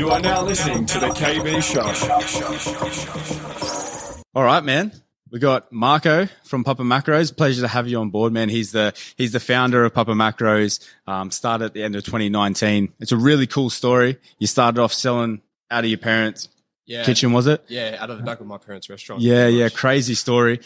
You are now listening to the KB Show. All right, man. We got Marco from Papa Macros. Pleasure to have you on board, man. He's the founder of Papa Macros. Started at the end of 2019. It's a really cool story. You started off selling out of your parents' kitchen, was it? Yeah, out of the back of my parents' restaurant. Yeah, crazy story.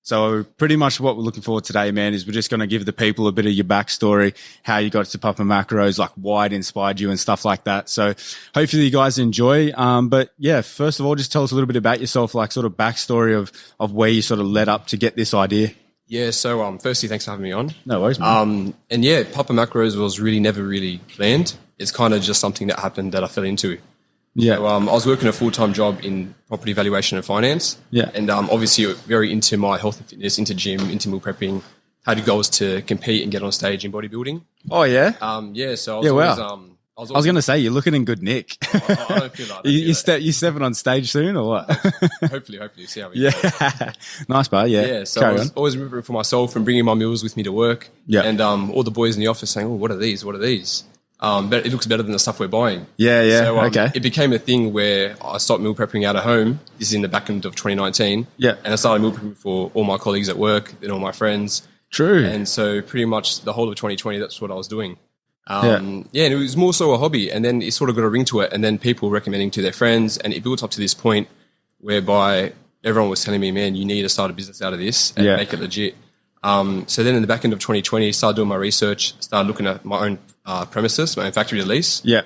So pretty much what we're looking for today, man, is we're just going to give the people a bit of your backstory, how you got to Papa Macros, like why it inspired you and stuff like that. So hopefully you guys enjoy. But yeah, first of all, just tell us a little bit about yourself, like sort of backstory of where you sort of led up to get this idea. Yeah, so firstly, thanks for having me on. No worries, man. And yeah, Papa Macros was never really planned. It's kind of just something that happened that I fell into. Yeah. So, I was working a full-time job in property valuation and finance. Yeah. And obviously very into my health and fitness, into gym, into meal prepping, had goals to compete and get on stage in bodybuilding. Oh, yeah? Yeah, so I was going to say, you're looking in good nick. I don't feel like that. You stepping on stage soon or what? Hopefully, see how we go. Nice, bro. Yeah. Yeah, so I was always remembering for myself and bringing my meals with me to work. Yeah. And all the boys in the office saying, oh, what are these? But it looks better than the stuff we're buying. Yeah. So okay. It became a thing where I stopped meal prepping out of home. This is in the back end of 2019. Yeah. And I started meal prepping for all my colleagues at work and all my friends. True. And so pretty much the whole of 2020, that's what I was doing. And it was more so a hobby. And then it sort of got a ring to it. And then people recommending to their friends. And it built up to this point whereby everyone was telling me, man, you need to start a business out of this and make it legit. So then in the back end of 2020, I started doing my research, started looking at my own premises, my own factory to lease. Yeah.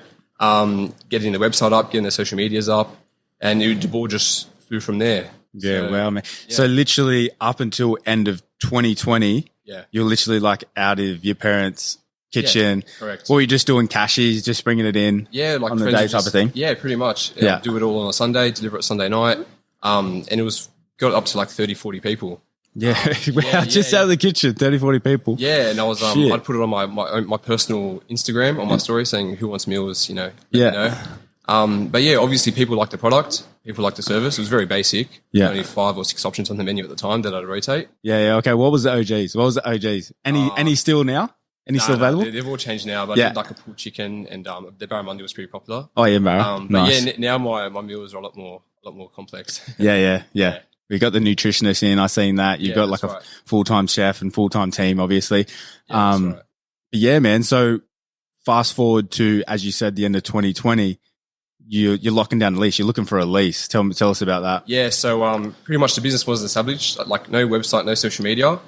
Getting the website up, getting the social medias up, and the ball just flew from there. Yeah, so, wow, man. Yeah. So literally up until end of 2020, you're literally like out of your parents' kitchen. Yeah, correct. Or you're just doing cashies, just bringing it in like on the day type of thing? Yeah, pretty much. Yeah. Do it all on a Sunday, deliver it Sunday night. And it got up to like 30, 40 people. Yeah, out of the kitchen, 30, 40 people. Yeah, and I was I'd put it on my personal Instagram on my story saying who wants meals, let me know. But yeah, obviously people like the product, people like the service. It was very basic. Yeah. Only 5 or 6 options on the menu at the time that I'd rotate. Yeah, okay. What was the OGs? Any still now? Any still available? They've all changed now, but I did like a pulled chicken and the barramundi was pretty popular. Oh yeah, Barra. Nice. But yeah, now my meals are a lot more complex. Yeah. We got the nutritionist in. I seen that. You've got like a full-time chef and full-time team, obviously. Yeah, man. So fast forward to, as you said, the end of 2020, you're locking down a lease. You're looking for a lease. Tell us about that. Yeah. So pretty much the business was established, like no website, no social media.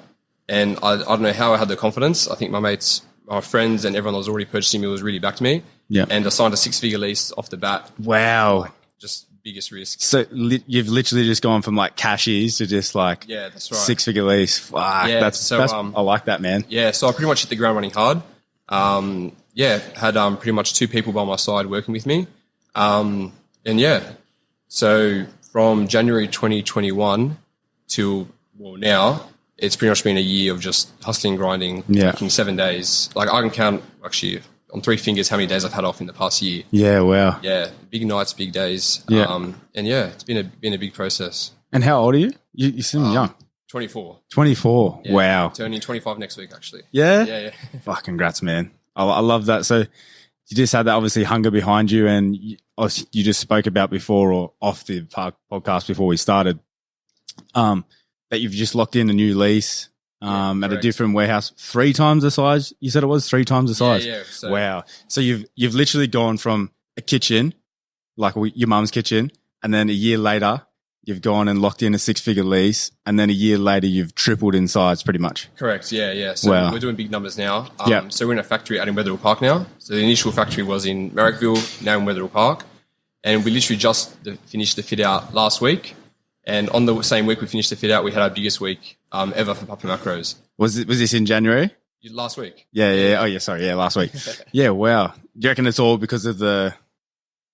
And I don't know how I had the confidence. I think my mates, my friends and everyone that was already purchasing me was really backed me. Yeah. And I signed a 6-figure lease off the bat. Wow. Just biggest risk. So you've literally just gone from like cashies to just like that's right. 6-figure lease. Fuck, that's I like that, man. Yeah, so I pretty much hit the ground running hard. Had pretty much 2 people by my side working with me. So from January 2021 till now, it's pretty much been a year of just hustling, grinding, working 7 days. Like I can count actually on 3 fingers how many days I've had off in the past year. Yeah, wow. Yeah, big nights, big days. Yeah. It's been a big process. And how old are you? You seem young. 24. 24. Yeah, wow. Turning 25 next week, actually. Yeah? Yeah. Fuck, congrats, man. I love that. So you just had that obviously hunger behind you, and you just spoke about before or off the podcast before we started, that you've just locked in a new lease. At a different warehouse, 3 times the size. You said it was 3 times the size. Yeah. So, wow. So you've literally gone from a kitchen, like your mum's kitchen, and then a year later you've gone and locked in a 6-figure lease, and then a year later you've tripled in size, pretty much. Correct. Yeah. So we're doing big numbers now. So we're in a factory out in Wetherill Park now. So the initial factory was in Marrickville, now in Wetherill Park, and we literally just finished the fit out last week. And on the same week we finished the fit out, we had our biggest week ever for Papa Macros. Was this in January? Last week. Yeah. Oh, yeah. Sorry. Yeah, last week. Yeah. Wow. Do you reckon it's all because of the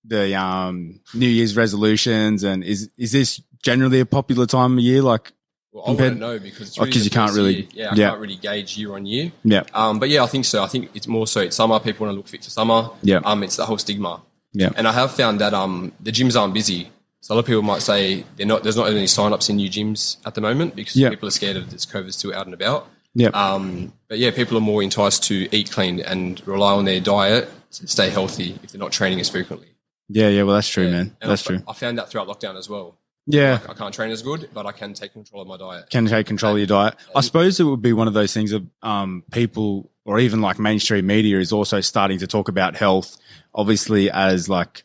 New Year's resolutions? And is this generally a popular time of year? Like, well, I wouldn't know because it's really you can't really, I can't really gauge year on year. Yeah. But yeah, I think so. I think it's more so it's summer. People want to look fit for summer. Yeah. It's the whole stigma. Yeah. And I have found that the gyms aren't busy. So a lot of people might say there's not any sign-ups in new gyms at the moment because people are scared of this COVID still out and about. Yeah. But yeah, people are more enticed to eat clean and rely on their diet to stay healthy if they're not training as frequently. Yeah. Well, that's true, Yeah. man. And That's true. I found that throughout lockdown as well. Yeah. Like, I can't train as good, but I can take control of my diet. Can take control of your diet. I suppose it would be one of those things that people or even like mainstream media is also starting to talk about health, obviously as like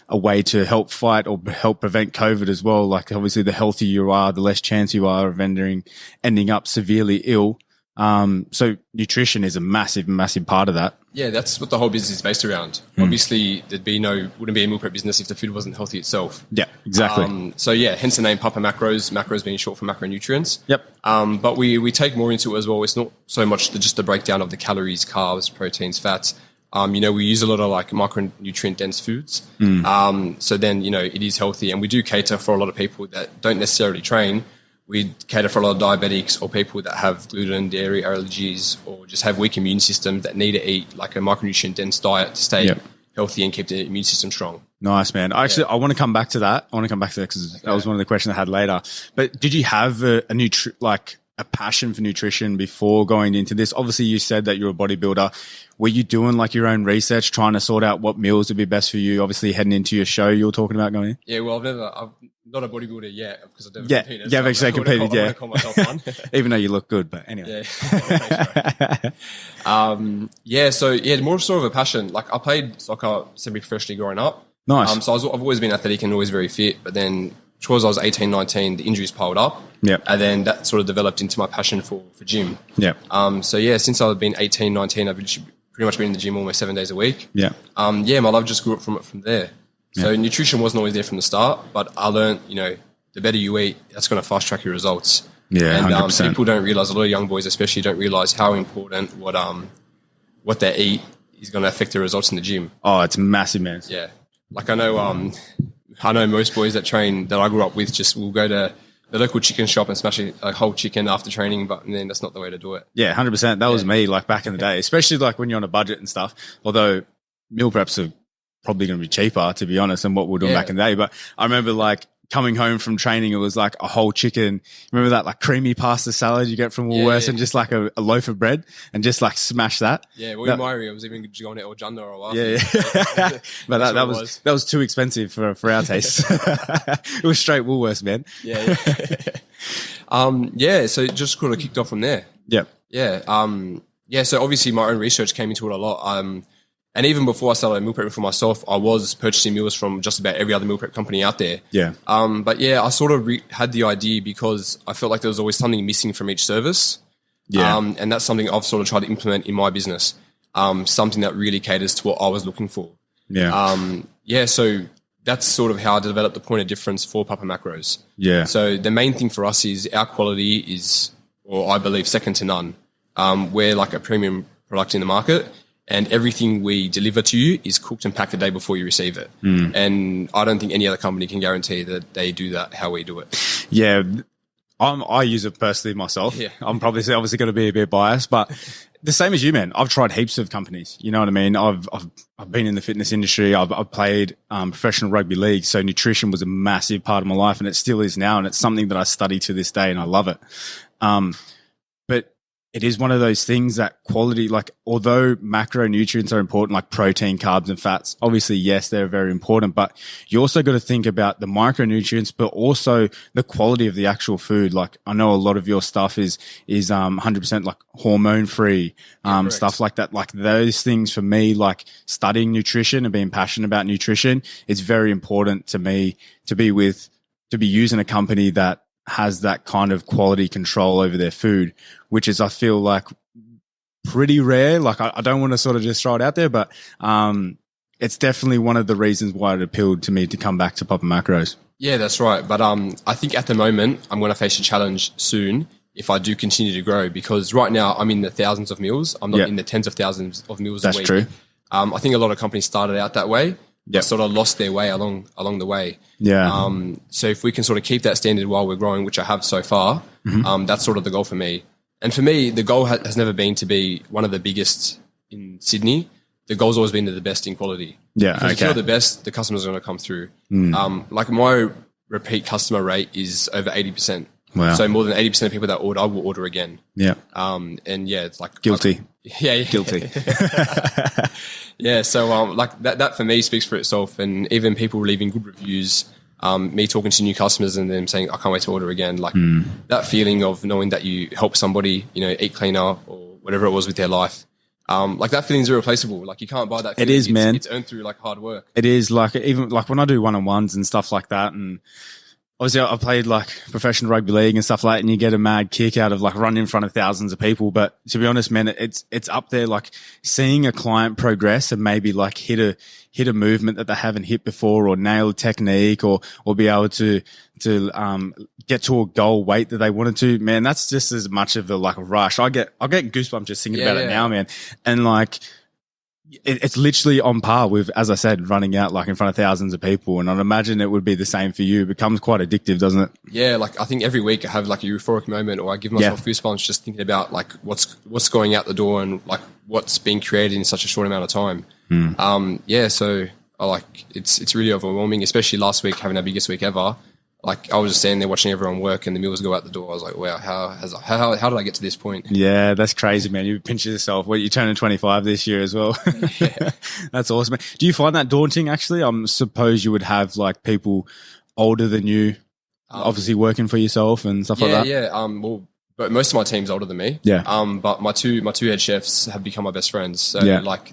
a way to help fight or help prevent COVID as well. Like obviously the healthier you are, the less chance you are of ending up severely ill. So nutrition is a massive, massive part of that. Yeah, that's what the whole business is based around. Obviously, wouldn't be a meal prep business if the food wasn't healthy itself. Yeah, exactly. So yeah, hence the name Papa Macros. Macros being short for macronutrients. Yep. But we take more into it as well. It's not so much just the breakdown of the calories, carbs, proteins, fats. We use a lot of like micronutrient dense foods. So then, it is healthy, and we do cater for a lot of people that don't necessarily train. We cater for a lot of diabetics or people that have gluten, dairy allergies, or just have weak immune systems that need to eat like a micronutrient dense diet to stay healthy and keep the immune system strong. Nice, man. Actually, I want to come back to that. Because that was one of the questions I had later. But did you have a passion for nutrition before going into this? Obviously, you said that you're a bodybuilder. Were you doing like your own research, trying to sort out what meals would be best for you? Obviously, heading into your show, you were talking about going in. Yeah, well, I'm not a bodybuilder yet because I've never competed. Yeah, you've actually competed, I call myself one. Even though you look good, but anyway. Yeah. So more sort of a passion. Like I played soccer semi-professionally growing up. Nice. So I've always been athletic and always very fit, but then towards I was 18, 19, the injuries piled up. Yeah. And then that sort of developed into my passion for gym. Yeah. Since I've been 18, 19, I've pretty much been in the gym almost 7 days a week. Yeah. My love just grew up from there. So nutrition wasn't always there from the start, but I learned, the better you eat, that's going to fast track your results. Yeah, and 100%. People don't realize, a lot of young boys especially don't realize how important what they eat is going to affect their results in the gym. Oh, it's massive, man. Yeah. Like I know most boys that train that I grew up with just will go to the local chicken shop and smash a whole chicken after training, but then that's not the way to do it. Yeah, 100%. That was me, like back in the day, especially like when you're on a budget and stuff. Although meal preps are probably going to be cheaper, to be honest, than what we were doing back in the day. But I remember like coming home from training, it was like a whole chicken. Remember that like creamy pasta salad you get from Woolworths and just like a loaf of bread and just like smash that. Yeah, well, in my area, I was even going to El Janda or Wafi. Yeah. But that was too expensive for our taste. It was straight Woolworths, man. So it just sort of kicked off from there. So obviously my own research came into it a lot. And even before I started meal prepping for myself, I was purchasing meals from just about every other meal prep company out there. Yeah. I sort of had the idea because I felt like there was always something missing from each service. Yeah. And that's something I've sort of tried to implement in my business. Something that really caters to what I was looking for. Yeah. So that's sort of how I developed the point of difference for Papa Macros. Yeah. So the main thing for us is our quality is, or I believe, second to none. We're like a premium product in the market. And everything we deliver to you is cooked and packed the day before you receive it. And I don't think any other company can guarantee that they do that how we do it. Yeah. I use it personally myself. Yeah. I'm probably obviously going to be a bit biased, but the same as you, man. I've tried heaps of companies. You know what I mean? I've been in the fitness industry. I've played professional rugby league. So nutrition was a massive part of my life, and it still is now. And it's something that I study to this day, and I love it. But it is one of those things that quality, like although macronutrients are important, like protein, carbs and fats, obviously, yes, they're very important, but you also got to think about the micronutrients, but also the quality of the actual food. Like I know a lot of your stuff is 100% like hormone free, stuff like that. Like those things for me, like studying nutrition and being passionate about nutrition, it's very important to me to be using a company that has that kind of quality control over their food, which is, I feel like, pretty rare. Like I don't want to sort of just throw it out there, but it's definitely one of the reasons why it appealed to me to come back to Papa Macros. Yeah, that's right. But I think at the moment I'm going to face a challenge soon if I do continue to grow, because right now I'm in the thousands of meals. I'm not in the tens of thousands of meals a week. That's true. I think a lot of companies started out that way. Sort of lost their way along the way. Yeah. So if we can sort of keep that standard while we're growing, which I have so far, that's sort of the goal for me. And for me, the goal has never been to be one of the biggest in Sydney. The goal's always been to the best in quality. Yeah. Because if you're the best, the customers are going to come through. Like my repeat customer rate is over 80%. Wow. So more than 80% of people that order, I will order again. Yeah. And yeah, it's like guilty. Yeah. Guilty. Yeah. So like that for me speaks for itself. And even people leaving good reviews, me talking to new customers and them saying, I can't wait to order again. Like that feeling of knowing that you help somebody, eat cleaner or whatever it was with their life. Like that feeling is irreplaceable. Like you can't buy that feeling. It is, man. It's earned through like hard work. It is like, even like when I do one-on-ones and stuff like that, and obviously I played like professional rugby league and stuff like that, and you get a mad kick out of like running in front of thousands of people. But to be honest, man, it's up there, like seeing a client progress and maybe like hit a movement that they haven't hit before, or nail a technique, or be able to get to a goal weight that they wanted to, man, that's just as much of a like rush. I'll get goosebumps just thinking about it now, man. And like, it's literally on par with, as I said, running out like in front of thousands of people. And I'd imagine it would be the same for you. It becomes quite addictive, doesn't it? Yeah, like I think every week I have like a euphoric moment, or I give myself goosebumps just thinking about like what's going out the door and like what's being created in such a short amount of time. So I like it's really overwhelming, especially last week having our biggest week ever. Like I was just standing there watching everyone work and the meals go out the door. I was like, wow, how did I get to this point? Yeah, that's crazy, man. You pinch yourself. Well, you're turning 25 this year as well. Yeah. That's awesome, man. Do you find that daunting, actually? I suppose you would have like people older than you, obviously working for yourself and stuff like that. Yeah. Well, but most of my team's older than me. Yeah. But my two head chefs have become my best friends. So like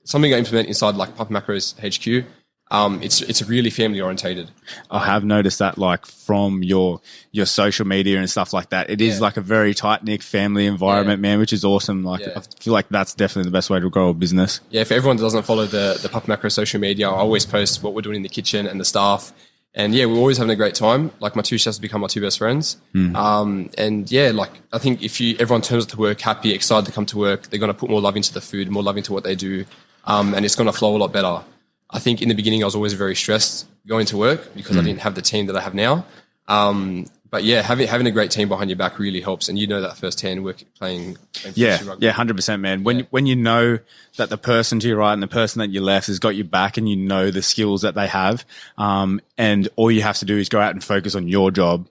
something I implement inside like Papa Macros HQ. It's really family orientated. I have noticed that, like from your social media and stuff like that. It is like a very tight knit family environment, man, which is awesome. Like I feel like that's definitely the best way to grow a business. Yeah, for everyone that doesn't follow the Papa Macro social media, I always post what we're doing in the kitchen and the staff. And yeah, we're always having a great time. Like my two chefs become my two best friends. And yeah, like I think if everyone turns up to work happy, excited to come to work, they're going to put more love into the food, more love into what they do, and it's going to flow a lot better. I think in the beginning I was always very stressed going to work because I didn't have the team that I have now. But yeah, having a great team behind your back really helps, and you know that firsthand playing rugby. Yeah, 100%, man. When you know that the person to your right and the person that you left has got your back, and you know the skills that they have, and all you have to do is go out and focus on your job.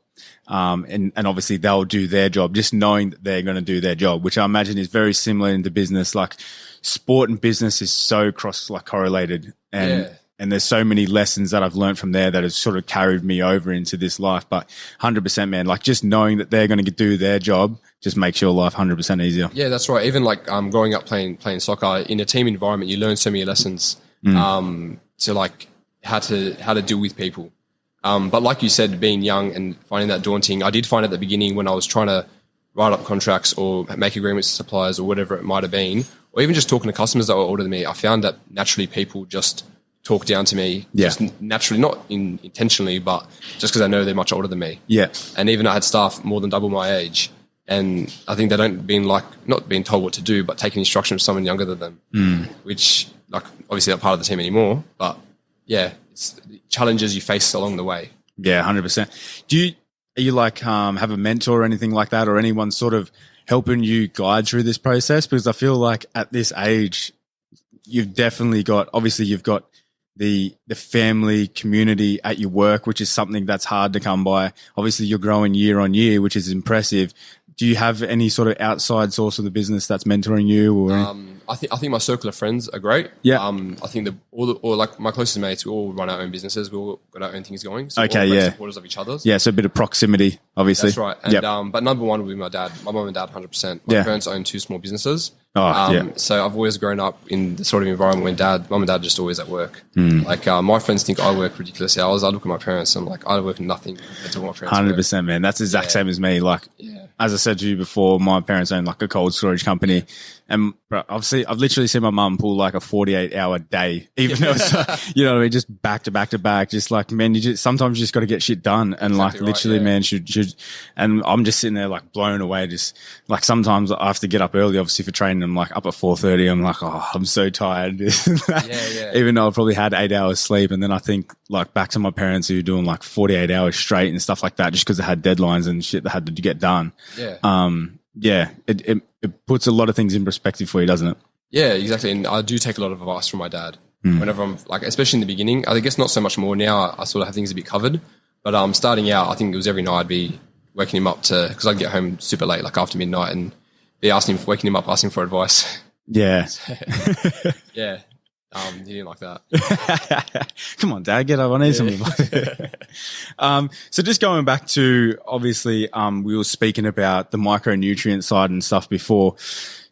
And obviously they'll do their job, just knowing that they're going to do their job, which I imagine is very similar into business. Like sport and business is so correlated, and there's so many lessons that I've learned from there that has sort of carried me over into this life. But 100%, man, like just knowing that they're going to do their job just makes your life 100% easier. Yeah, that's right. Even like growing up playing soccer in a team environment, you learn so many lessons to like how to deal with people. But like you said, being young and finding that daunting, I did find at the beginning when I was trying to write up contracts or make agreements with suppliers or whatever it might have been, or even just talking to customers that were older than me, I found that naturally people just talk down to me, just naturally, not intentionally, but just because I know they're much older than me. Yeah. And even I had staff more than double my age, and I think they don't not being told what to do, but taking instruction from someone younger than them, which like obviously not part of the team anymore, but yeah, it's challenges you face along the way. Yeah, 100%. Are you like have a mentor or anything like that, or anyone sort of helping you guide through this process? Because I feel like at this age, you've definitely got the family community at your work, which is something that's hard to come by. Obviously, you're growing year on year, which is impressive. Do you have any sort of outside source of the business that's mentoring you? Or I think my circle of friends are great. Yeah. I think all like my closest mates, we all run our own businesses. We all got our own things going. So okay, we're all yeah. supporters of each other's. Yeah, so a bit of proximity, obviously. That's right. And but number one would be my dad. My mum and dad, 100%. My parents own two small businesses. So I've always grown up in the sort of environment when mum and dad are just always at work. Like my friends think I work ridiculous hours. I look at my parents and I'm like, I work nothing compared to what my parents 100%, man. That's the exact same as me. Like, as I said to you before, my parents own like a cold storage company. And I've literally seen my mum pull like a 48-hour day, even though it's, you know what I mean, just back to back to back. Just like, man, sometimes you just got to get shit done. And exactly like literally, man, should, and I'm just sitting there like blown away. Just like sometimes I have to get up early, obviously for training. I'm like up at 4:30. I'm like, oh, I'm so tired. Even though I probably had 8 hours sleep. And then I think like back to my parents who were doing like 48 hours straight and stuff like that, just because they had deadlines and shit that had to get done. It puts a lot of things in perspective for you, doesn't it? Yeah, exactly. And I do take a lot of advice from my dad whenever I'm like, especially in the beginning. I guess not so much more now. I sort of have things a bit covered, But starting out, I think it was every night I'd be waking him up because I'd get home super late, like after midnight, and be waking him up, asking for advice. Yeah. Yeah. He didn't like that. Come on, Dad, get up. I need some advice. So just going back to, obviously, we were speaking about the micronutrient side and stuff before.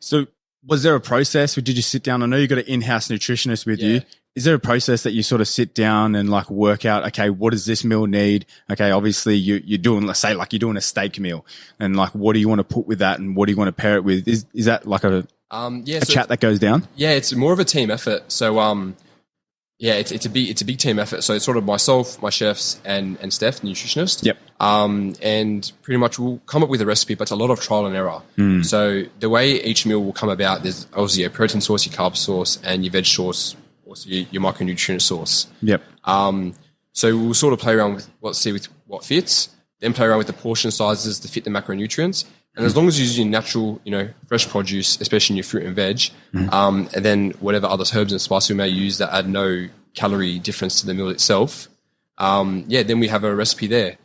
So was there a process, or did you sit down? I know you got an in-house nutritionist with you. Is there a process that you sort of sit down and like work out, okay, what does this meal need? Okay, obviously you're doing, let's say like you're doing a steak meal, and like, what do you want to put with that, and what do you want to pair it with? Is that like a chat that goes down? Yeah, it's more of a team effort. So, it's a big team effort. So it's sort of myself, my chefs, and Steph, the nutritionist. Yep. And pretty much we'll come up with a recipe, but it's a lot of trial and error. So the way each meal will come about, there's obviously a protein source, your carb source, and your veg source, also your micronutrient source. Yep. So we'll sort of play around with what fits, then play around with the portion sizes to fit the macronutrients. And as long as you're using natural, fresh produce, especially in your fruit and veg, and then whatever other herbs and spices we may use that add no calorie difference to the meal itself, then we have a recipe there.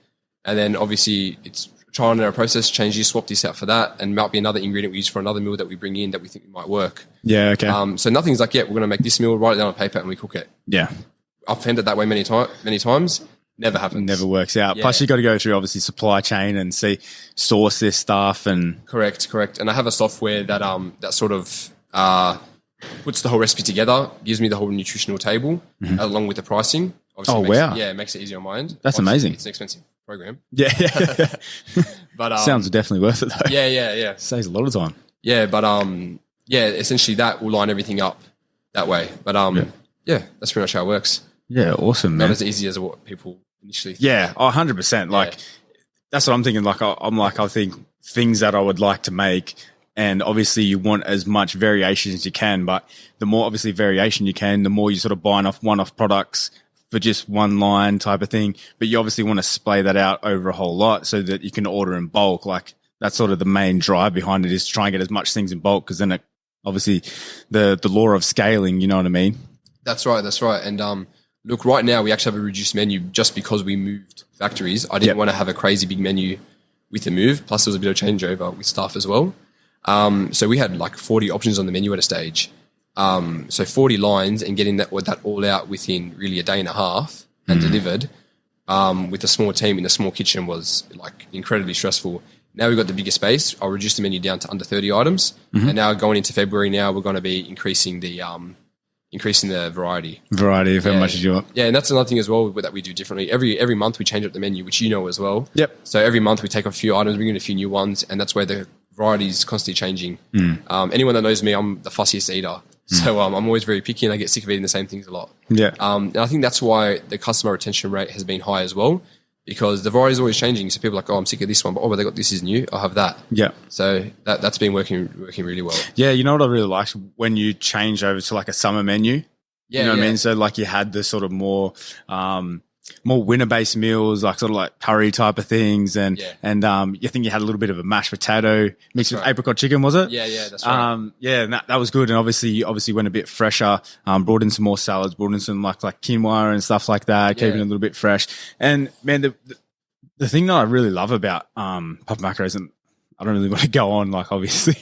And then obviously it's trial and error process, change this, swap this out for that, and might be another ingredient we use for another meal that we bring in that we think might work. Yeah, okay. So nothing's like, we're going to make this meal, write it down on paper, and we cook it. Yeah. I've found it that way many times. Never happens. Never works out. Yeah. Plus, you got to go through obviously supply chain and source this stuff and correct. And I have a software that that sort of puts the whole recipe together, gives me the whole nutritional table along with the pricing. Obviously it makes it easier on my end. That's amazing. It's an expensive program. Yeah. But sounds definitely worth it though. Yeah. Saves a lot of time. Yeah, but essentially that will line everything up that way. But that's pretty much how it works. Yeah, awesome, man. Not as easy as what people initially think. Yeah, 100%. Like, that's what I'm thinking. Like, I think things that I would like to make, and obviously you want as much variation as you can, but the more obviously variation you can, the more you sort of buying off one-off products for just one line type of thing. But you obviously want to splay that out over a whole lot so that you can order in bulk. Like, that's sort of the main drive behind it, is to try and get as much things in bulk, because then it obviously the law of scaling, you know what I mean? That's right. And look, right now we actually have a reduced menu just because we moved factories. I didn't want to have a crazy big menu with the move. Plus, there was a bit of changeover with staff as well. So we had like 40 options on the menu at a stage. So 40 lines, and getting that all out within really a day and a half and delivered with a small team in a small kitchen was like incredibly stressful. Now we've got the bigger space. I'll reduce the menu down to under 30 items. And now going into February now, we're going to be increasing the variety. Variety of how much you want. Yeah, and that's another thing as well that we do differently. Every month we change up the menu, which you know as well. Yep. So every month we take a few items, bring in a few new ones, and that's where the variety is constantly changing. Anyone that knows me, I'm the fussiest eater. So I'm always very picky, and I get sick of eating the same things a lot. Yeah. And I think that's why the customer retention rate has been high as well, because the variety is always changing. So people are like, I'm sick of this one, but they got this is new, I'll have that. Yeah. So that's been working really well. Yeah, you know what I really like? When you change over to like a summer menu. Yeah, you know what I mean? So like you had the sort of more winter-based meals, like sort of like curry type of things, and you think you had a little bit of a mashed potato mixed with apricot chicken, was it? Yeah, that's right. And that was good, and obviously went a bit fresher. Brought in some more salads, brought in some like quinoa and stuff like that, keeping it a little bit fresh. And man, the thing that I really love about Papa Macros, and I don't really want to go on, like obviously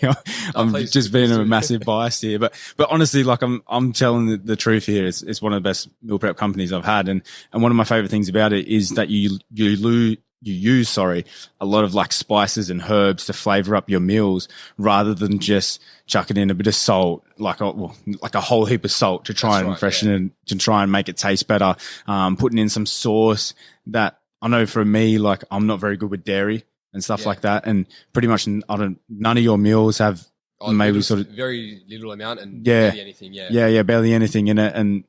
I'm just being a massive bias here, but honestly, like I'm telling the truth here. It's one of the best meal prep companies I've had, and one of my favorite things about it is that you use a lot of like spices and herbs to flavor up your meals, rather than just chucking in a bit of salt, like a whole heap of salt to try and freshen it, to try and make it taste better. Putting in some sauce that I know for me, like I'm not very good with dairy and stuff like that, and pretty much none of your meals have maybe sort of very little amount and barely anything. Barely anything in it, and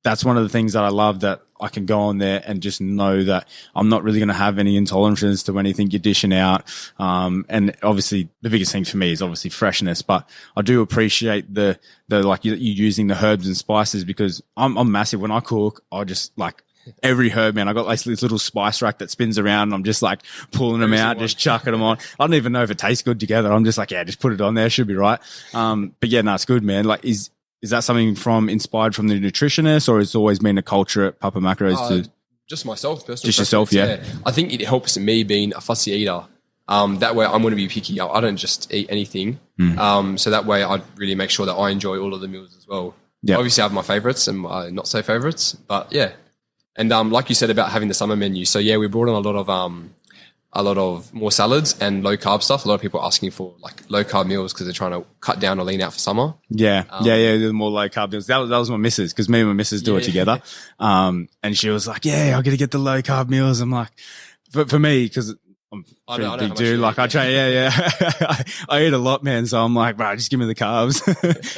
that's one of the things that I love, that I can go on there and just know that I'm not really going to have any intolerances to anything you're dishing out. And obviously the biggest thing for me is obviously freshness, but I do appreciate the like you using the herbs and spices, because I'm massive when I cook. I just like every herb, man. I got like this little spice rack that spins around, and I'm just like pulling them out, just chucking them on. I don't even know if it tastes good together. I'm just like, just put it on there. Should be right. But it's good, man. Like, is that something inspired from the nutritionist, or has it always been a culture at Papa Macros? Just myself, personally. Just yourself, yeah. I think it helps me being a fussy eater. That way I'm going to be picky. I don't just eat anything. So that way I really make sure that I enjoy all of the meals as well. Yeah. Obviously I have my favorites and my not so favorites, but yeah. And like you said about having the summer menu. So yeah, we brought on a lot of more salads and low carb stuff. A lot of people are asking for like low carb meals because they're trying to cut down or lean out for summer. Yeah. The more low carb meals. That was my missus, because me and my missus do it together. And she was like, yeah, I'm going to get the low carb meals. I'm like, for me, because I'm a pretty big dude. Like I try, I eat a lot, man. So I'm like, bro, just give me the carbs.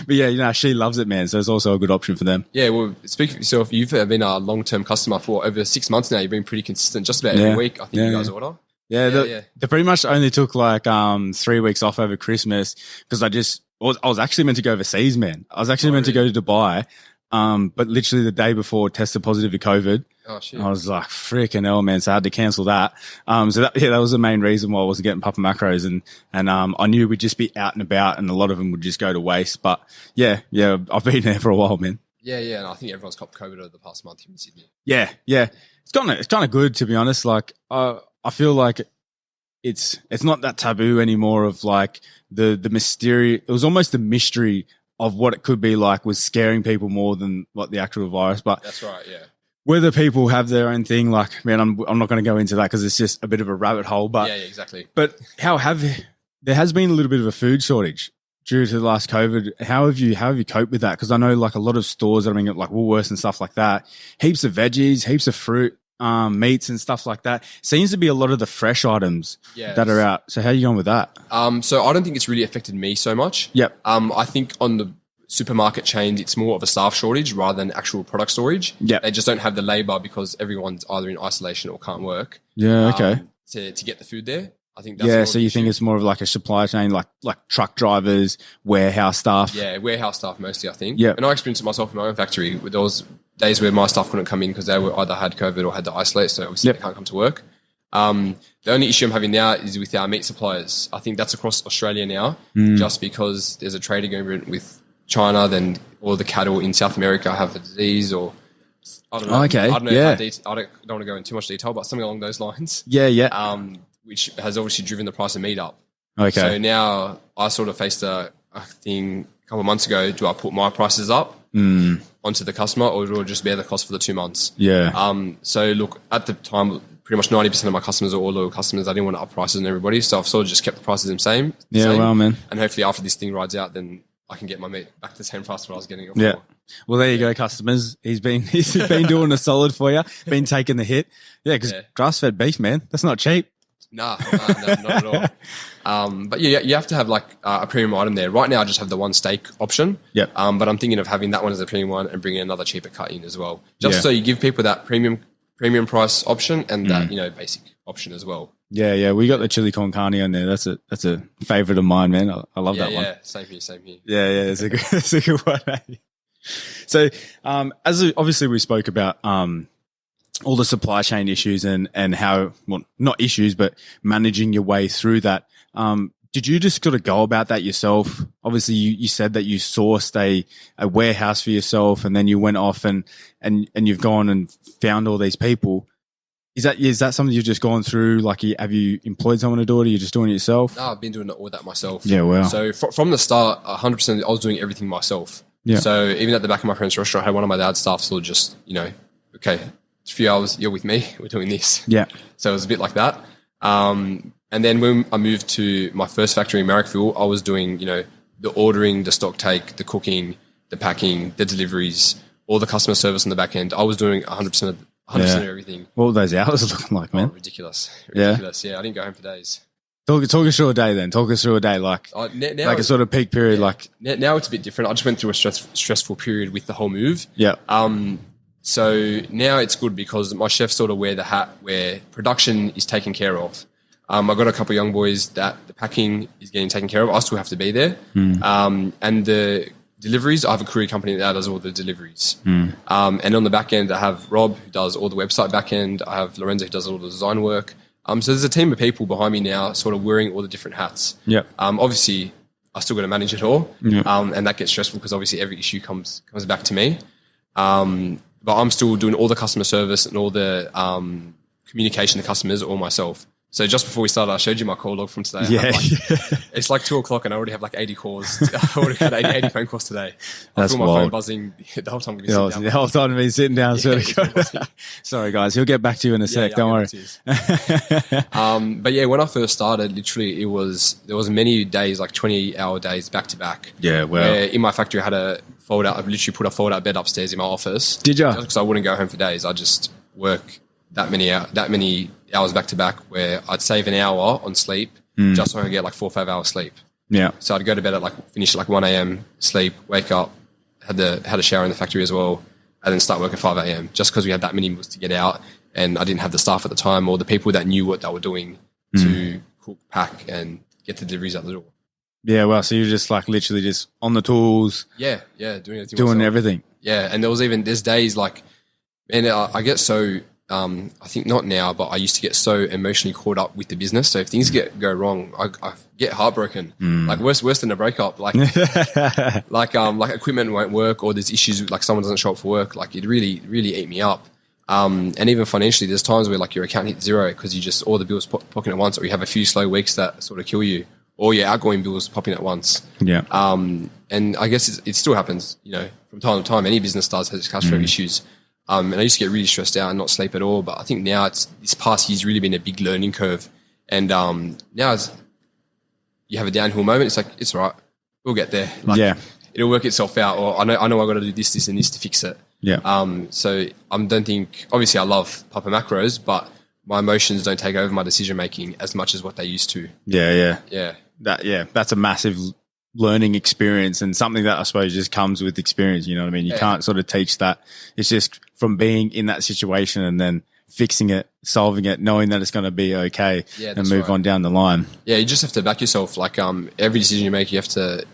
But yeah, she loves it, man. So it's also a good option for them. Yeah. Well, speaking for yourself, you've been a long-term customer for over 6 months now. You've been pretty consistent just about every week. I think you guys order. Yeah, they pretty much only took like 3 weeks off over Christmas, because I was actually meant to go overseas, man. I was actually meant to go to Dubai, but literally the day before tested positive for COVID. Oh shit! I was like, freaking hell, man! So I had to cancel that. So that was the main reason why I wasn't getting Papa Macros, and I knew we'd just be out and about, and a lot of them would just go to waste. But yeah, I've been there for a while, man. Yeah, and I think everyone's copped COVID over the past month here in Sydney. Yeah, it's kind of good, to be honest. Like I feel like it's not that taboo anymore of like the mysterious. It was almost the mystery of what it could be like was scaring people more than what the actual virus. But that's right, yeah. Whether people have their own thing, like, man, I'm not going to go into that because it's just a bit of a rabbit hole. But yeah, exactly. But there has been a little bit of a food shortage due to the last COVID. How have you coped with that? Because I know like a lot of stores, I mean, like Woolworths and stuff like that, heaps of veggies, heaps of fruit, meats and stuff like that. Seems to be a lot of the fresh items that are out. So how are you going with that? So I don't think it's really affected me so much. Yep. I think on the supermarket chains, it's more of a staff shortage rather than actual product storage. Yeah. They just don't have the labor because everyone's either in isolation or can't work. Yeah. Okay. To get the food there. I think that's so you think it's more of like a supply chain, like truck drivers, warehouse staff? Yeah, warehouse staff mostly, I think. Yeah. And I experienced it myself in my own factory. There was days where my staff couldn't come in because they were either had COVID or had to isolate, so obviously they can't come to work. The only issue I'm having now is with our meat suppliers. I think that's across Australia now, just because there's a trade agreement with China, then all the cattle in South America have a disease, or I don't know. Okay. I don't know. I don't want to go into too much detail, but something along those lines. Yeah. Which has obviously driven the price of meat up. Okay. So now I sort of faced a thing a couple of months ago. Do I put my prices up onto the customer, or do I just bear the cost for the 2 months? Yeah. So look, at the time, pretty much 90% of my customers are all loyal customers. I didn't want to up prices on everybody, so I've sort of just kept the prices the same. Yeah, well, man. And hopefully after this thing rides out, then I can get my meat back to the same price what I was getting it for. Yeah. Well, there you go, customers. He's been doing a solid for you, been taking the hit. Yeah, because grass-fed beef, man, that's not cheap. Nah, not at all. But yeah, you have to have like a premium item there. Right now, I just have the one steak option. Yep. But I'm thinking of having that one as a premium one and bringing another cheaper cut in as well, just so you give people that premium price option and that basic option as well. Yeah. We got the chili con carne on there. That's a favorite of mine, man. I love that one. Yeah, same here. Yeah, it's a good one. Eh? So, as obviously we spoke about all the supply chain issues and how, well, not issues, but managing your way through that. Did you just sort of go about that yourself? Obviously, you said that you sourced a warehouse for yourself, and then you went off and you've gone and found all these people. Is that something you've just gone through? Like, have you employed someone to do it, or you're just doing it yourself? No, I've been doing all that myself. Yeah, wow. So from the start, 100%, I was doing everything myself. Yeah. So even at the back of my friend's restaurant, I had one of my dad's staff sort of just, okay, it's a few hours, you're with me, we're doing this. Yeah. So it was a bit like that. And then when I moved to my first factory in Marrickville, I was doing, the ordering, the stock take, the cooking, the packing, the deliveries, all the customer service on the back end. I was doing 100% of everything. What were those hours looking like, man? Oh, ridiculous. Yeah, I didn't go home for days. Talk us through a day then. Talk us through a day, like a sort of peak period. Like now it's a bit different. I just went through a stressful period with the whole move. Yeah. So now it's good because my chefs sort of wear the hat where production is taken care of. I've got a couple of young boys that the packing is getting taken care of. I still have to be there. And the deliveries, I have a courier company that does all the deliveries. And on the back end, I have Rob, who does all the website back end. I have Lorenzo, who does all the design work. So there's a team of people behind me now sort of wearing all the different hats. Yeah. Obviously, I still got to manage it all. Yeah. And that gets stressful because obviously every issue comes back to me. But but I'm still doing all the customer service and all the communication to customers all myself. So just before we started, I showed you my call log from today. It's like 2:00 and I already have like 80 calls. I already had 80 phone calls today. I feel my phone buzzing the whole time we've been sitting down. The whole time we've been sitting down. Sorry, guys. He'll get back to you in a sec. Don't worry. But yeah, when I first started, literally there was many days, like 20-hour days back to back. Yeah, well. In my factory, I had I literally put a fold-out bed upstairs in my office. Did you? Just because I wouldn't go home for days. I just work that many hours back to back where I'd save an hour on sleep just so I could get like 4 or 5 hours sleep. Yeah. So I'd go to bed at finish at 1 a.m, sleep, wake up, had a shower in the factory as well, and then start work at 5 a.m. just because we had that many meals to get out and I didn't have the staff at the time or the people that knew what they were doing to cook, pack and get the deliveries out the door. Yeah, well, so you're just like literally just on the tools. Yeah, doing everything. Yeah, and there's days like, man, I get so... I think not now, but I used to get so emotionally caught up with the business. So if things go wrong, I get heartbroken. Like worse than a breakup. Like equipment won't work, or there's issues like someone doesn't show up for work. Like it really ate me up. And even financially, there's times where like your account hits zero because you just all the bills popping at once, or you have a few slow weeks that sort of kill you, or your outgoing bills popping at once. Yeah. And I guess it still happens. From time to time, any business does has cash flow issues. And I used to get really stressed out and not sleep at all. But I think now this past year's really been a big learning curve. And now you have a downhill moment. It's like, it's all right. We'll get there. It'll work itself out. Or I know I got to do this, and this to fix it. Yeah. So I don't think, obviously I love Papa Macros, but my emotions don't take over my decision making as much as what they used to. Yeah. Yeah. That's a massive learning experience and something that I suppose just comes with experience. You know what I mean? You can't sort of teach that. It's just from being in that situation and then fixing it, solving it, knowing that it's going to be okay and move on down the line. Yeah. You just have to back yourself. Like, every decision you make, you have to,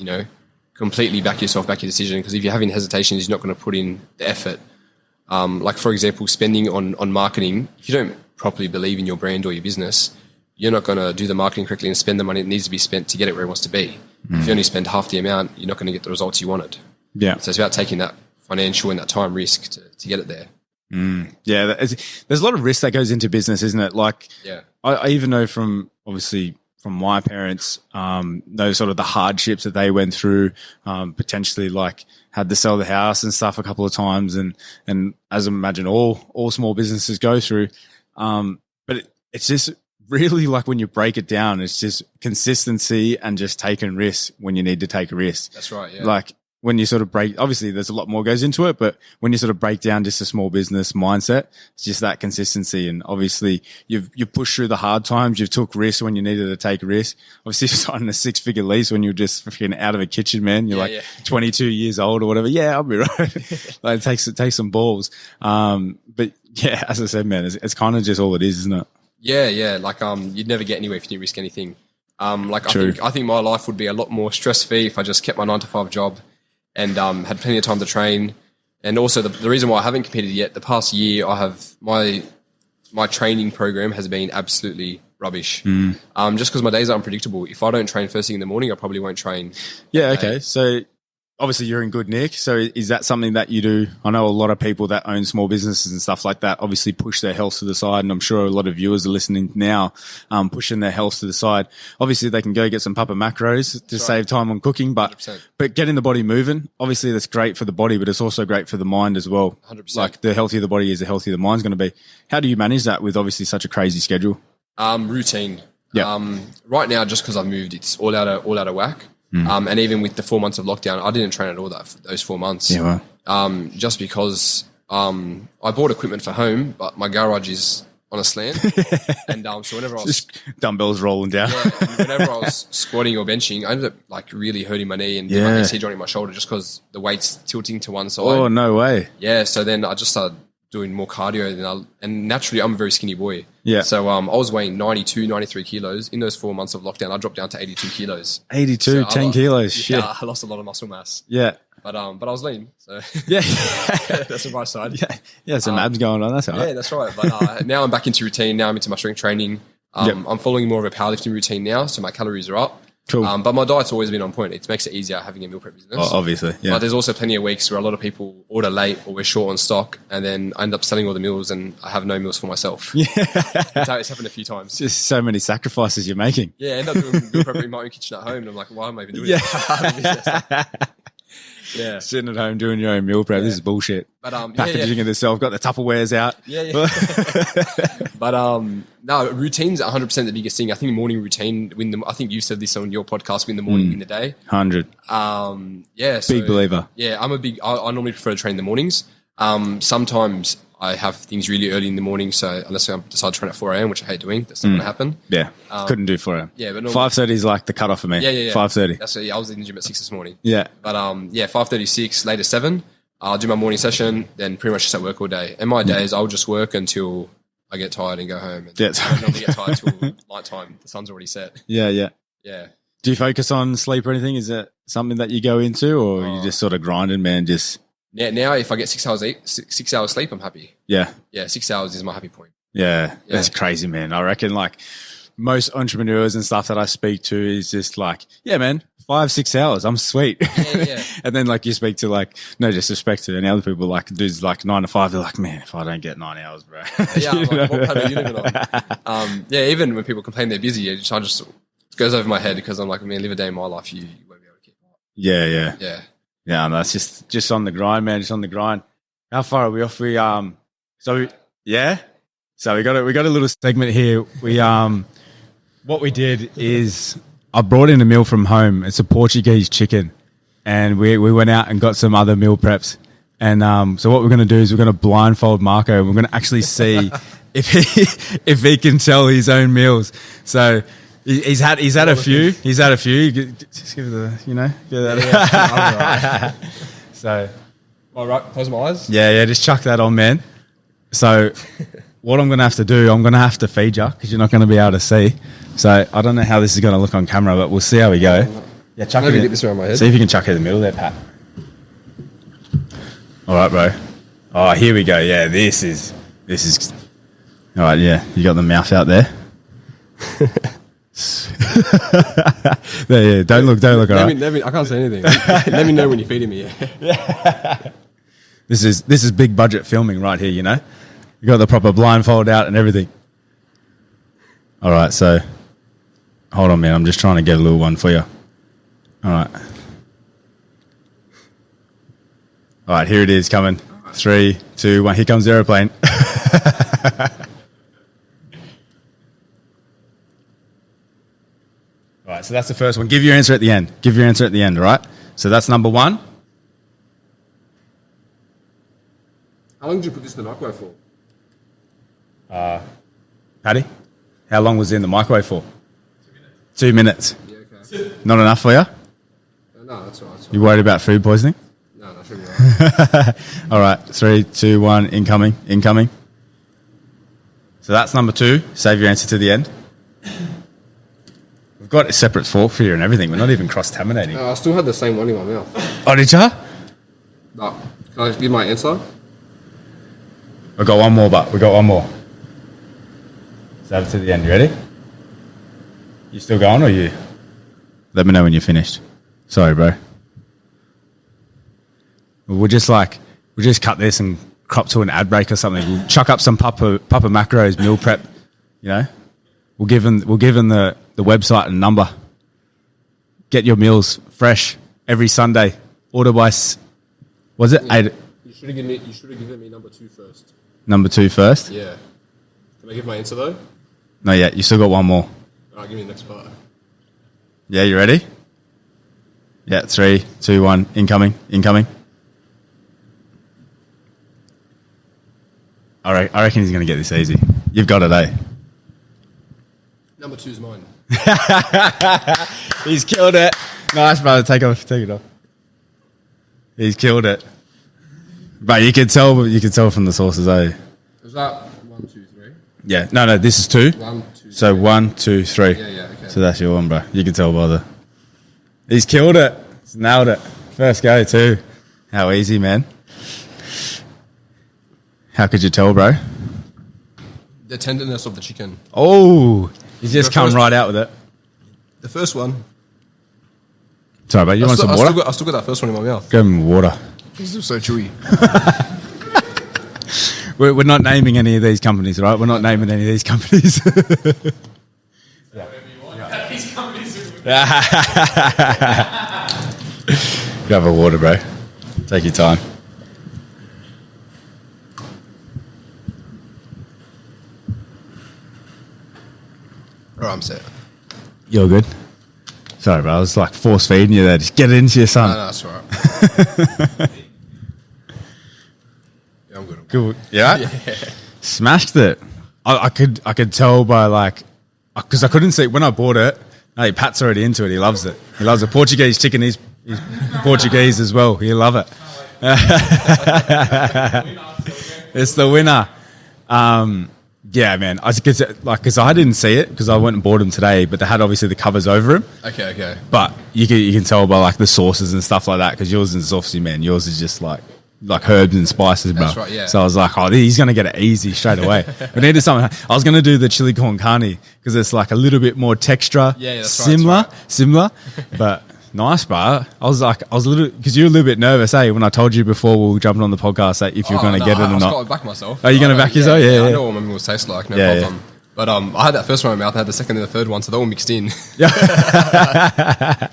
completely back yourself, back your decision. Because if you're having hesitations, you're not going to put in the effort. Like for example, spending on marketing, if you don't properly believe in your brand or your business, you're not going to do the marketing correctly and spend the money that needs to be spent to get it where it wants to be. If you only spend half the amount, you're not going to get the results you wanted. Yeah. So it's about taking that financial and that time risk to get it there. Yeah. There's a lot of risk that goes into business, isn't it? Like, I even know from my parents, those sort of the hardships that they went through, potentially like had to sell the house and stuff a couple of times. And as I imagine all small businesses go through. But it's just, really, like when you break it down, it's just consistency and just taking risks when you need to take a risk. That's right. Yeah. Like when you sort of obviously there's a lot more goes into it, but when you sort of break down just a small business mindset, it's just that consistency. And obviously you've pushed through the hard times. You've took risks when you needed to take a risk. Obviously you're signing a 6-figure lease when you're just freaking out of a kitchen, man. You're 22 years old or whatever. Yeah, I'll be right. Like it takes some balls. But yeah, as I said, man, it's kind of just all it is, isn't it? Yeah. Like, you'd never get anywhere if you didn't risk anything. Like I think my life would be a lot more stress-free if I just kept my 9-to-5 job and had plenty of time to train. And also the reason why I haven't competed yet, the past year I have my training program has been absolutely rubbish. Just because my days are unpredictable. If I don't train first thing in the morning, I probably won't train. Yeah, okay. So obviously you're in good nick. So is that something that you do? I know a lot of people that own small businesses and stuff like that obviously push their health to the side. And I'm sure a lot of viewers are listening now, pushing their health to the side. Obviously they can go get some Papa Macros to save time on cooking, but 100%. But getting the body moving, obviously that's great for the body, but it's also great for the mind as well. 100%. Like the healthier the body is, the healthier the mind's going to be. How do you manage that with obviously such a crazy schedule? Routine. Yeah. Right now, just because I've moved, it's all out of whack. And even with the 4 months of lockdown, I didn't train at all those 4 months. Yeah, well. Just because I bought equipment for home, but my garage is on a slant. And so whenever I was... Just dumbbells rolling down. Whenever I was squatting or benching, I ended up like really hurting my knee and my AC joint in my shoulder just because the weight's tilting to one side. Oh, no way. Yeah, so then I just started doing more cardio and naturally I'm a very skinny boy. Yeah. So I was weighing 92, 93 kilos. In those 4 months of lockdown, I dropped down to 82 kilos. 82, so 10 kilos. Shit. Yeah, I lost a lot of muscle mass. Yeah. But I was lean. So yeah. That's the right side. Yeah, some abs going on. That's all right. Yeah, that's right. But now I'm back into routine. Now I'm into my strength training. I'm following more of a powerlifting routine now, so my calories are up. Cool. But my diet's always been on point. It makes it easier having a meal prep business. Obviously, yeah. But there's also plenty of weeks where a lot of people order late or we're short on stock, and then I end up selling all the meals and I have no meals for myself. Yeah. It's happened a few times. Just so many sacrifices you're making. Yeah, I end up doing meal prep in my own kitchen at home, and I'm like, why am I even doing this? Yeah. Sitting at home doing your own meal prep. This is bullshit. But packaging it yourself, got the Tupperwares out. Yeah. But no, routine's 100% the biggest thing. I think morning routine, I think you said this on your podcast, win the morning, win the day. 100. Big believer. Yeah, I normally prefer to train in the mornings. Sometimes I have things really early in the morning, so unless I decide to train at 4 a.m., which I hate doing, that's not going to happen. Yeah, couldn't do 4 a.m. Yeah, but 5:30 is like the cutoff for me. Yeah. 5:30. That's it. I was in the gym at 6 this morning. Yeah. But 5:30, 6, later 7. I'll do my morning session, then pretty much just at work all day. And my days, I'll just work until I get tired and go home. And I don't normally get tired till night time. The sun's already set. Yeah. Do you focus on sleep or anything? Is it something that you go into, or you just sort of grinding, man? Just now, if I get 6 hours sleep, I'm happy. Yeah. 6 hours is my happy point. Yeah, that's crazy, man. I reckon like most entrepreneurs and stuff that I speak to is just like, yeah, man, 5-6 hours, I'm sweet. Yeah. And then like you speak to like, no disrespect to any other people, like dudes like 9 to 5, they're like, man, if I don't get 9 hours, bro. Yeah, I'm like, what planet are you living on? Even when people complain they're busy, it goes over my head because I'm like, man, live a day in my life, you won't be able to keep up. Yeah. Yeah, no, it's just on the grind, man. Just on the grind. How far are we off? So we got a little segment here. What we did is I brought in a meal from home. It's a Portuguese chicken, and we went out and got some other meal preps. And so what we're going to do is we're going to blindfold Marco, and we're going to actually see if he can tell his own meals. So. He's had a few. He's had a few. Just give it that. So, all right, close my eyes. Yeah. Just chuck that on, man. So, what I'm going to have to do, I'm going to have to feed you because you're not going to be able to see. So, I don't know how this is going to look on camera, but we'll see how we go. Yeah, chuck Maybe it. Get this around my head. See if you can chuck it in the middle there, Pat. All right, bro. Oh, here we go. Yeah, this is. All right. Yeah, you got the mouth out there. Don't look. All right. I can't say anything. Let me know when you're feeding me. Yeah. This is big budget filming right here. You know, you got the proper blindfold out and everything. All right, so hold on, man. I'm just trying to get a little one for you. All right. Here it is coming. 3, 2, 1. Here comes the airplane. All right, so that's the first one. Give your answer at the end. All right? So that's number 1. How long did you put this in the microwave for? Paddy, how long was it in the microwave for? 2 minutes. 2 minutes. Yeah, okay. Not enough for you? No, that's all right. You worried about food poisoning? No, that should be all right. All right, 3, 2, 1, incoming. So that's number 2. Save your answer to the end. We've got a separate fork for you and everything. We're not even cross-contaminating. I still had the same one in my mouth. Oh, did you? No. Can I give my answer? We've got one more. Save it to the end. You ready? You still going or you? Let me know when you're finished. Sorry, bro. We'll just cut this and crop to an ad break or something. We'll chuck up some Papa Macros meal prep, you know. We'll give them the website and number. Get your meals fresh every Sunday. Order by, was it 8? You should have given me number 2 first. Number 2 first? Yeah. Can I give my answer though? No, yet. You still got one more. All right, give me the next part. Yeah, you ready? Yeah, 3, 2, 1, incoming. I reckon he's going to get this easy. You've got it, eh? Number 2 is mine. He's killed it. Nice, brother. Take it off. He's killed it. But you can tell from the sources, eh? Is that 1, 2, 3? Yeah. No, this is 2. 1, 2, 3. So 1, 2, 3. Yeah, okay. So that's your one, bro. You can tell by the... He's killed it. He's nailed it. First go, too. How easy, man. How could you tell, bro? The tenderness of the chicken. Oh, he's just come right out with it. The first one, Sorry, but you want some water? I still got that first one in my mouth. Give him water. It's still so chewy. We're not naming any of these companies, right? We're not naming any of these companies. Grab a water, bro. Take your time. All right, I'm set. You're good. Sorry, bro. I was like force feeding you there. Just get it into your son. No, that's all right. Yeah, I'm good. Good. Yeah? Yeah. Smashed it. I could tell by like, because I couldn't see when I bought it. Hey, Pat's already into it. He loves it. He loves it. Portuguese chicken. He's Portuguese as well. He'll love it. It's the winner. Yeah, man. Because I didn't see it because I went and bought them today, but they had obviously the covers over them. Okay. But you can tell by like the sauces and stuff like that because yours is obviously, man. Yours is just like herbs and spices, bro. That's right, yeah. So I was like, oh, he's going to get it easy straight away. We needed something. I was going to do the chili con carne because it's like a little bit more texture. Yeah, that's similar. But nice, bro. I was a little, because you were a little bit nervous, when I told you before we were jumping on the podcast that if you're going to get it or not. I was going to back myself. Are you going to back yourself? Yeah. I know what my meals taste like, no problem. Yeah. But I had that first one in my mouth, I had the second and the third one, so they're all mixed in. Yeah.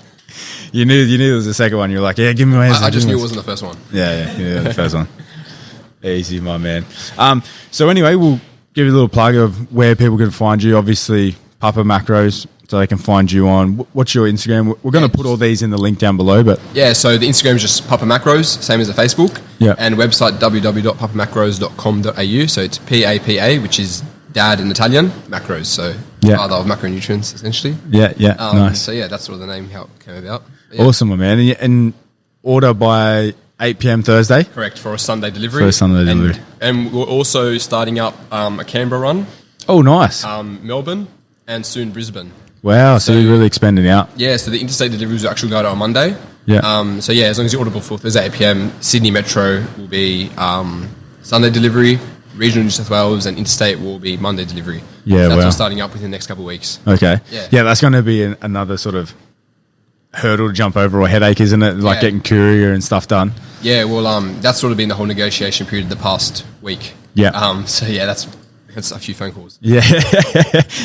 You knew there was a second one. You're like, yeah, give me my answer. I just knew it wasn't the first one. Yeah, the first one. Easy, my man. So anyway, we'll give you a little plug of where people can find you. Obviously, Papa Macros, so they can find you on. What's your Instagram? We're going to put all these in the link down below. But yeah, so the Instagram is just Papa Macros, same as the Facebook. Yeah. And website www.papamacros.com.au. So it's PAPA, which is dad in Italian, macros. So father of macronutrients, essentially. Yeah, nice. So yeah, that's sort of the name, how it came about. Yeah. Awesome, my man. And order by 8 p.m. Thursday? Correct, for a Sunday delivery. And we're also starting up a Canberra run. Oh, nice. Melbourne and soon Brisbane. Wow, so you're really expanding out. Yeah, so the interstate deliveries will actually go out on Monday. Yeah. So yeah, as long as you order before Thursday 8 p.m, Sydney Metro will be Sunday delivery, regional New South Wales and interstate will be Monday delivery. Yeah, so that's what's starting up within the next couple of weeks. Okay. Yeah, that's going to be another sort of hurdle to jump over or headache, isn't it? Like getting courier and stuff done. Yeah, well, that's sort of been the whole negotiation period the past week. Yeah. So yeah, that's a few phone calls. Yeah.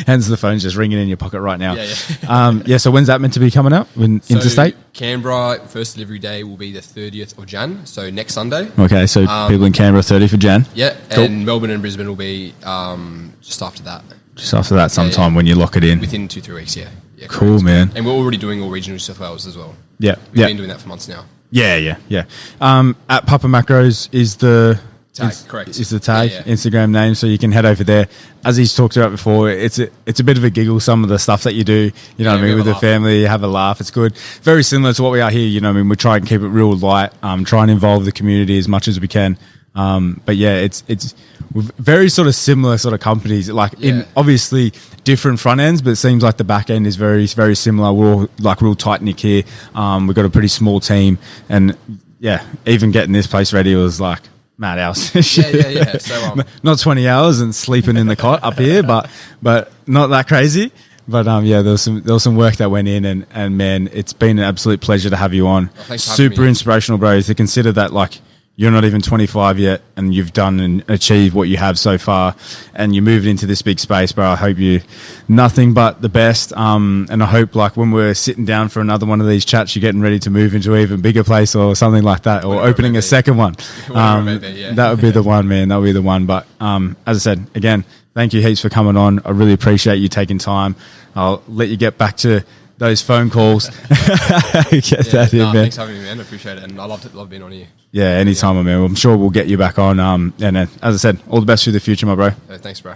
Hence the phone's just ringing in your pocket right now. Yeah. So when's that meant to be coming out? Interstate? Canberra, first delivery day will be the 30th of Jan, so next Sunday. Okay, so people in Canberra, 30th of Jan. Yeah, cool. And Melbourne and Brisbane will be just after that. Just after that sometime when you lock it in. Within 2-3 weeks, yeah. Cool, correct. Man. And we're already doing all regional New South Wales as well. Yeah. We've been doing that for months now. Yeah. At Papa Macros is the tag, correct. Is the tag, Yeah. Instagram name, so you can head over there. As he's talked about before, it's a bit of a giggle, some of the stuff that you do, you know what I mean, with the family, you have a laugh, it's good. Very similar to what we are here, you know what I mean, we try and keep it real light, try and involve the community as much as we can. But yeah, it's very sort of similar sort of companies, like in obviously different front ends, but it seems like the back end is very, very similar. We're all like real tight knit here. We've got a pretty small team, and yeah, even getting this place ready was like mad hours. Yeah. So not 20 hours and sleeping in the cot up here, but not that crazy. But there was some work that went in, and man, it's been an absolute pleasure to have you on. Super inspirational, bro. To consider that like you're not even 25 yet, and you've done and achieved what you have so far, and you're moving into this big space, bro. I hope you nothing but the best. And I hope like when we're sitting down for another one of these chats, you're getting ready to move into an even bigger place or something like that, or opening a second one. That would be the one, man. That would be the one. But as I said, again, thank you heaps for coming on. I really appreciate you taking time. I'll let you get back to those phone calls. Thanks for having me, man. I appreciate it, and I love being on here. Yeah, anytime, man. I'm sure we'll get you back on. And as I said, all the best for the future, my bro. Thanks, bro.